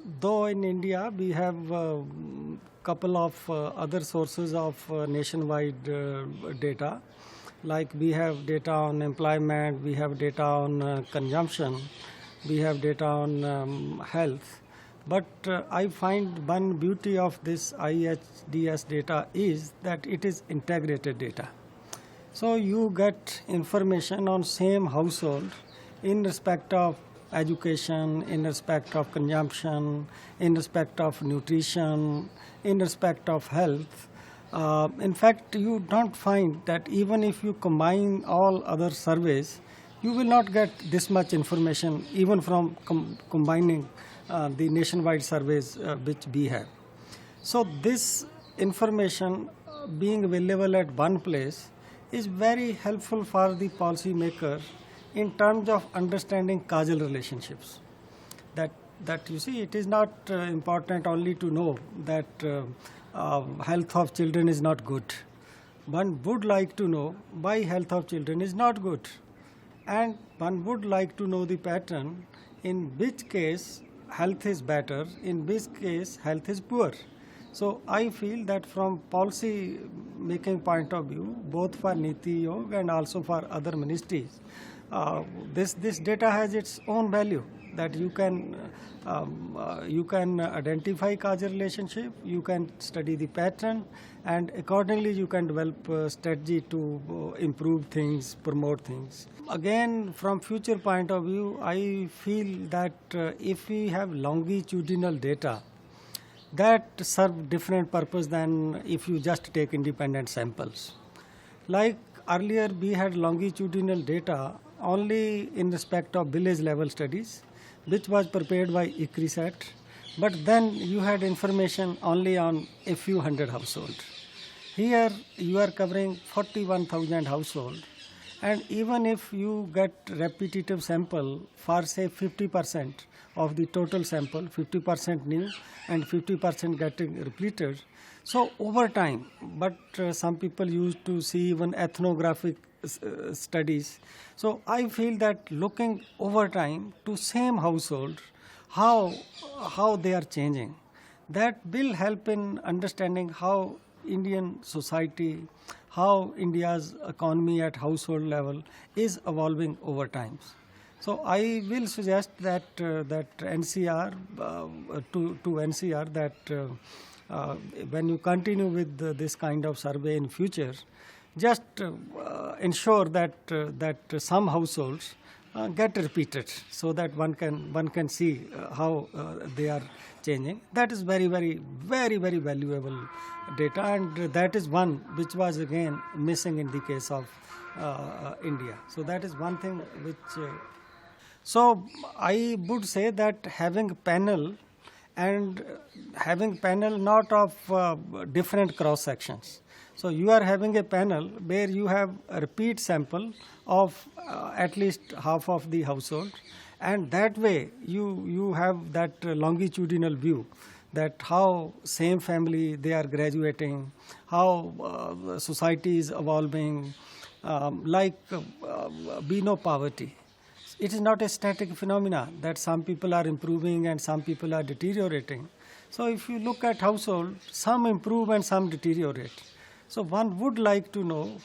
Though in India we have a couple of other sources of nationwide data, like we have data on employment, we have data on consumption, we have data on health. But I find one beauty of this IHDS data is that it is integrated data. So you get information on same household in respect of education, in respect of consumption, in respect of nutrition, in respect of health. In fact, you don't find that even if you combine all other surveys, you will not get this much information even from combining the nationwide surveys which we have. So this information being available at one place is very helpful for the policymaker in terms of understanding causal relationships. That you see, it is not important only to know that health of children is not good. One would like to know why health of children is not good, and one would like to know the pattern in which case health is better, in which case health is poor. So I feel that from policy making point of view, both for Niti Aayog and also for other ministries, this data has its own value. That you can identify causal relationship, you can study the pattern, and accordingly you can develop a strategy to improve things, promote things. Again, from future point of view, I feel that if we have longitudinal data, that serve different purpose than if you just take independent samples. Like earlier we had longitudinal data only in respect of village level studies, which was prepared by ICRISAT, but then you had information only on a few hundred households. Here you are covering 41,000 households, and even if you get repetitive sample for say 50% of the total sample, 50% new and 50% getting repeated, so over time, but some people used to see even ethnographic studies. So I feel that looking over time to same household, how they are changing, that will help in understanding how Indian society, how India's economy at household level is evolving over time. So I will suggest that NCR to NCR that when you continue with this kind of survey in future, just ensure that some households get repeated, so that one can see how they are changing. That is very valuable data, and that is one which was again missing in the case of India. So that is one thing which. So I would say that having panel and having panel not of different cross sections. So you are having a panel where you have a repeat sample of at least half of the household, and that way you have that longitudinal view, that how same family they are graduating, how society is evolving, we know poverty. It is not a static phenomena that some people are improving and some people are deteriorating. So if you look at household, some improve and some deteriorate. So one would like to know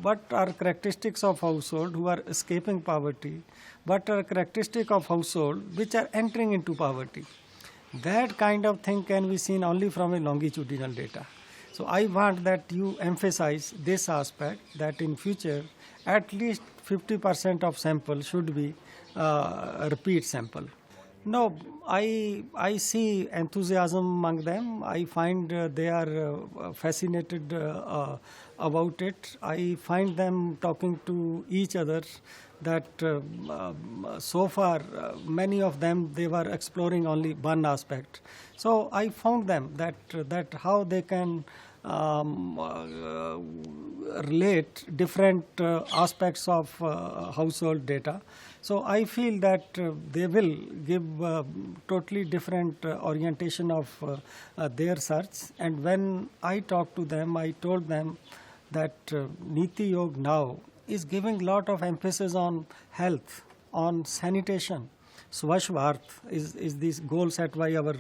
what are characteristics of household who are escaping poverty, what are characteristics of household which are entering into poverty. That kind of thing can be seen only from a longitudinal data. So I want that you emphasize this aspect, that in future at least 50% of sample should be a repeat sample. No, I see enthusiasm among them. I find they are fascinated about it. I find them talking to each other that so far many of them they were exploring only one aspect. So I found them that how they can relate different aspects of household data. So I feel that they will give totally different orientation of their search. And when I talked to them, I told them that Niti Aayog now is giving lot of emphasis on health, on sanitation. Swachh Bharat is this goal set by our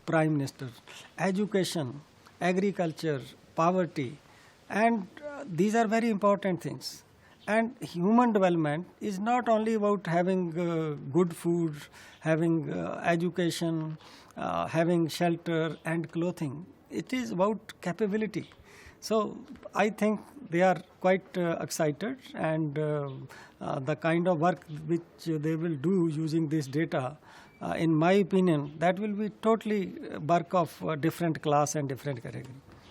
Prime Minister. Education, agriculture, poverty, and these are very important things. And human development is not only about having good food, having education, having shelter and clothing. It is about capability. So I think they are quite excited, and the kind of work which they will do using this data, in my opinion, that will be totally work of different class and different category.